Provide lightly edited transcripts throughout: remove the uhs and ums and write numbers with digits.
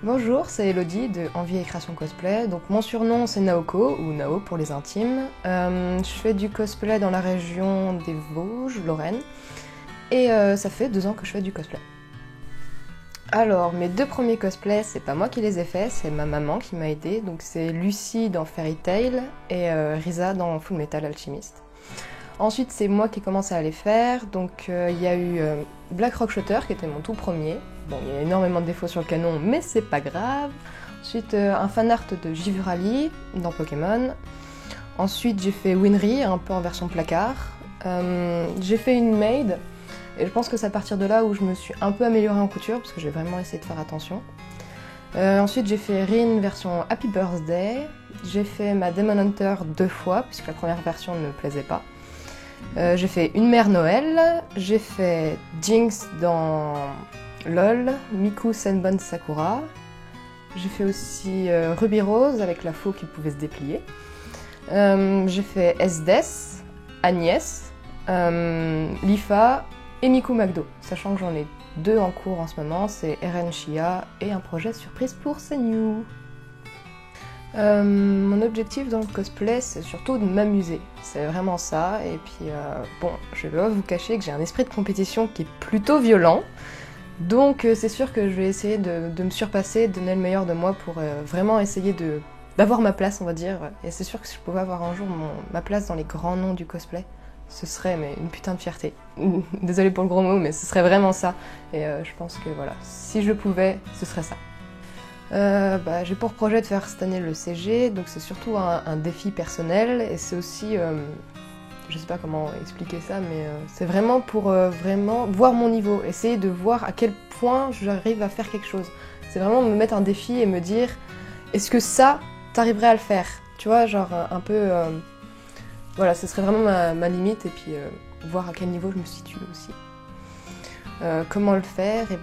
Bonjour, c'est Elodie de Envie et Création Cosplay. Donc mon surnom c'est Naoko, ou Nao pour les intimes. Je fais du cosplay dans la région des Vosges, Lorraine. Et ça fait 2 ans que je fais du cosplay. Alors, mes 2 premiers cosplays, c'est pas moi qui les ai faits, c'est ma maman qui m'a aidée. Donc c'est Lucie dans Fairy Tail et Risa dans Full Metal Alchemist. Ensuite, c'est moi qui commence à les faire. Donc il y a eu Black Rock Shooter qui était mon tout premier. Bon, il y a énormément de défauts sur le canon, mais c'est pas grave. Ensuite, un fanart de Givrali dans Pokémon. Ensuite, j'ai fait Winry, un peu en version placard. J'ai fait une maid, et je pense que c'est à partir de là où je me suis un peu améliorée en couture, parce que j'ai vraiment essayé de faire attention. Ensuite, j'ai fait Rin version Happy Birthday. J'ai fait ma Demon Hunter 2 fois, puisque la première version ne me plaisait pas. J'ai fait une mère Noël. J'ai fait Jinx dans LOL, Miku Senbon Sakura. J'ai fait aussi Ruby Rose avec la faux qui pouvait se déplier. J'ai fait Esdes, Agnès, Lifa et Miku Magdo, sachant que j'en ai 2 en cours en ce moment, c'est Eren Shia et un projet surprise pour Senyu. Mon objectif dans le cosplay, c'est surtout de m'amuser, c'est vraiment ça. Et puis bon, je vais pas vous cacher que j'ai un esprit de compétition qui est plutôt violent. Donc c'est sûr que je vais essayer de me surpasser, de donner le meilleur de moi pour vraiment essayer d'avoir ma place, on va dire. Et c'est sûr que si je pouvais avoir un jour ma place dans les grands noms du cosplay, ce serait une putain de fierté. Désolée pour le gros mot, mais ce serait vraiment ça. Et je pense que voilà, si je pouvais, ce serait ça. J'ai pour projet de faire cette année le CG, donc c'est surtout un défi personnel et c'est aussi, je sais pas comment expliquer ça, mais c'est vraiment pour vraiment voir mon niveau, essayer de voir à quel point j'arrive à faire quelque chose. C'est vraiment me mettre un défi et me dire, est-ce que ça, t'arriverais à le faire? Tu vois, genre un peu, voilà, ce serait vraiment ma limite et puis voir à quel niveau je me situe aussi. Comment le faire? Et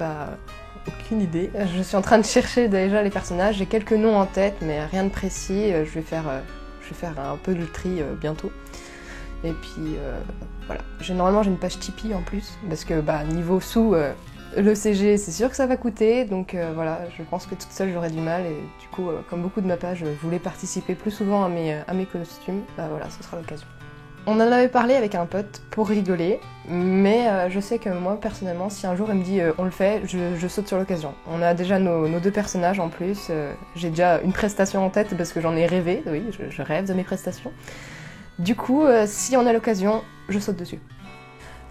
aucune idée. Je suis en train de chercher déjà les personnages, j'ai quelques noms en tête, mais rien de précis. Je vais faire un peu de tri bientôt. Et puis voilà. Normalement j'ai une page Tipeee en plus, parce que niveau sous, le CG c'est sûr que ça va coûter, donc voilà, je pense que toute seule j'aurais du mal, et du coup, comme beaucoup de ma page voulait participer plus souvent à mes costumes, voilà, ce sera l'occasion. On en avait parlé avec un pote pour rigoler, mais je sais que moi personnellement, si un jour il me dit on le fait, je saute sur l'occasion. On a déjà nos 2 personnages en plus, j'ai déjà une prestation en tête parce que j'en ai rêvé, oui, je rêve de mes prestations. Du coup, si on a l'occasion, je saute dessus.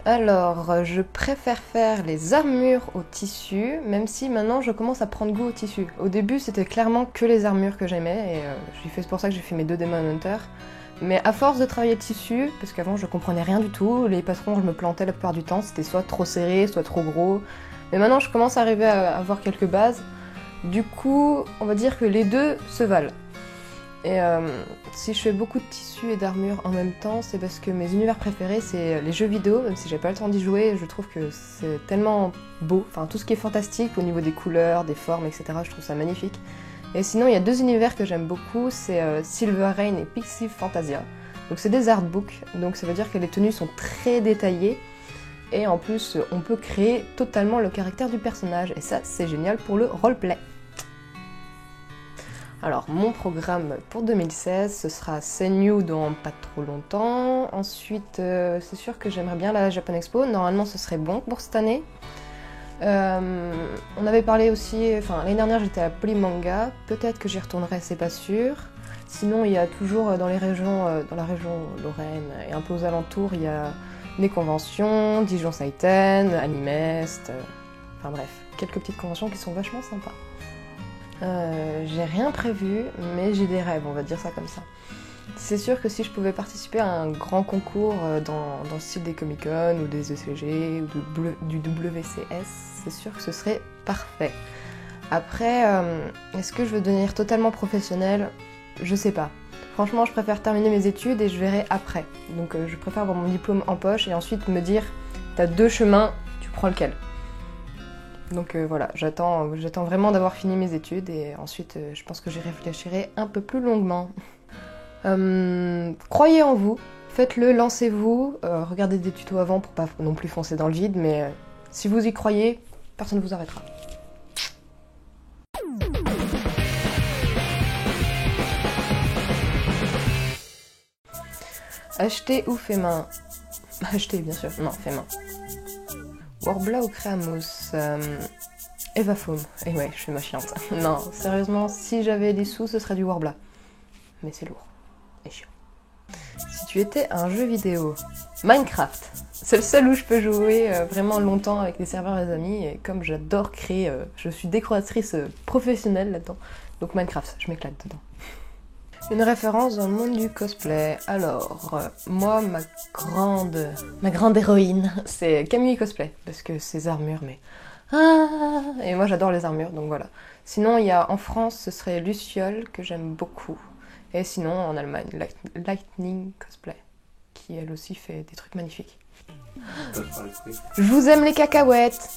Alors, je préfère faire les armures au tissu, même si maintenant je commence à prendre goût au tissu. Au début, c'était clairement que les armures que j'aimais, et c'est pour ça que j'ai fait mes 2 Demon Hunter. Mais à force de travailler le tissu, parce qu'avant je comprenais rien du tout, les patrons je me plantais la plupart du temps, c'était soit trop serré, soit trop gros. Mais maintenant je commence à arriver à avoir quelques bases. Du coup, on va dire que les 2 se valent. Et si je fais beaucoup de tissus et d'armures en même temps, c'est parce que mes univers préférés c'est les jeux vidéo, même si j'ai pas le temps d'y jouer, je trouve que c'est tellement beau. Enfin, tout ce qui est fantastique au niveau des couleurs, des formes, etc., je trouve ça magnifique. Et sinon, il y a 2 univers que j'aime beaucoup, c'est Silver Rain et Pixie Fantasia. Donc c'est des artbooks, donc ça veut dire que les tenues sont très détaillées, et en plus, on peut créer totalement le caractère du personnage, et ça, c'est génial pour le roleplay. Alors, mon programme pour 2016, ce sera Senyu dans pas trop longtemps. Ensuite, c'est sûr que j'aimerais bien la Japan Expo, normalement ce serait bon pour cette année. On avait parlé aussi, l'année dernière j'étais à Polymanga, peut-être que j'y retournerai, c'est pas sûr. Sinon il y a toujours dans la région Lorraine et un peu aux alentours, il y a des conventions, Dijon Saiten, Animest, enfin bref, quelques petites conventions qui sont vachement sympas. J'ai rien prévu, mais j'ai des rêves, on va dire ça comme ça. C'est sûr que si je pouvais participer à un grand concours dans le style des Comic-Con ou des ECG ou du WCS, c'est sûr que ce serait parfait. Après, est-ce que je veux devenir totalement professionnelle? Je sais pas. Franchement, je préfère terminer mes études et je verrai après. Donc je préfère avoir mon diplôme en poche et ensuite me dire t'as 2 chemins, tu prends lequel? Donc voilà, j'attends vraiment d'avoir fini mes études et ensuite je pense que j'y réfléchirai un peu plus longuement. Croyez en vous, faites-le, lancez-vous, regardez des tutos avant pour pas non plus foncer dans le vide, mais si vous y croyez, personne ne vous arrêtera. Acheter ou fait main? Acheter, bien sûr. Non, fait main. Worbla ou Créamousse? Evafoam. Et ouais, je suis ma chiante. Non, sérieusement, si j'avais des sous, ce serait du Worbla. Mais c'est lourd et chiant. Si tu étais un jeu vidéo, Minecraft. C'est le seul où je peux jouer vraiment longtemps avec des serveurs et des amis. Et comme j'adore créer, je suis décoratrice professionnelle là-dedans. Donc Minecraft, je m'éclate dedans. Une référence dans le monde du cosplay. Alors, moi, ma grande héroïne, c'est Camille Cosplay. Parce que ses armures, mais... Ah, et moi, j'adore les armures, donc voilà. Sinon, il y a en France, ce serait Luciole, que j'aime beaucoup. Et sinon, en Allemagne, Lightning Cosplay, qui elle aussi fait des trucs magnifiques. Je vous aime les cacahuètes.